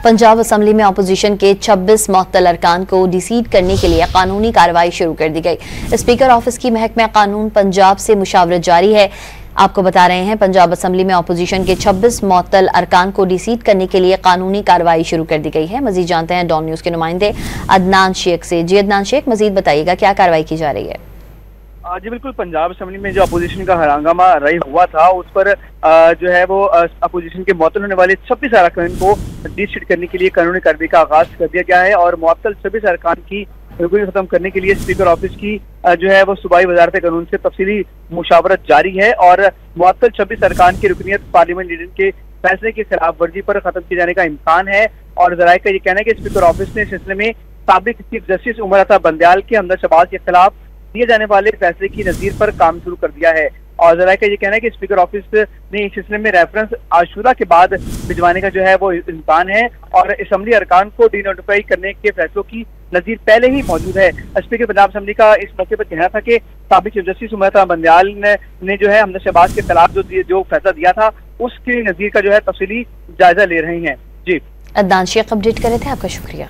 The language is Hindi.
पंजाब असम्बली में अपोजिशन के 26 मुअत्तल अरकान को डिसीट करने के लिए कानूनी कार्रवाई शुरू कर दी गई। स्पीकर ऑफिस की महकमा कानून पंजाब से मुशावरत जारी है। आपको बता रहे हैं, पंजाब असम्बली में अपोजिशन के 26 मुअत्तल अरकान को डिसीट करने के लिए कानूनी कार्रवाई शुरू कर दी गई है। मजीद जानते हैं डॉन न्यूज के नुमाइंदे अदनान शेख से। जी अदनान शेख, मजीद बताइएगा क्या कार्रवाई की जा रही है? जी बिल्कुल, पंजाब असम्बली में जो अपोजिशन का हंगामा रही हुआ था उस पर जो है वो अपोजिशन के मुअत्तल होने वाले 26 अरकान को डिसीट करने के लिए कानूनी कार्रवाई का आगाज कर दिया गया है और मुअत्तल 26 अरकान की रुकनी खत्म करने के लिए स्पीकर ऑफिस की जो है वो सूबाई वजारत कानून से तफसीली मुशावरत जारी है और मुअत्तल 26 अरकान की रुकनीत पार्लियामेंट लीडर के फैसले की खिलाफ वर्जी पर खत्म किए जाने का इम्कान है। और जराये का ये कहना है कि स्पीकर ऑफिस ने इस सिलसिले में साबिक चीफ जस्टिस उमर अता बंदयाल के हमजा शहबाज के खिलाफ दिए जाने वाले फैसले की नज़ीर पर काम शुरू कर दिया है। और जराये का ये कहना है कि स्पीकर ऑफिस ने इस सिलसिले में रेफरेंस आशुरा के बाद भिजवाने का जो है वो इम्कान है और असम्बली अरकान को डी नोटिफाई करने के फैसलों की नज़ीर पहले ही मौजूद है। स्पीकर पंजाब असम्बली का इस मौके पर कहना था कि साबिक चीफ जस्टिस उमर अता बंदयाल ने जो है हमजा शहबाज के खिलाफ जो फैसला दिया था उसकी नज़ीर का जो है तफसीली जायजा ले रहे हैं। जी अदनान शेख अपडेट कर रहे थे, आपका शुक्रिया।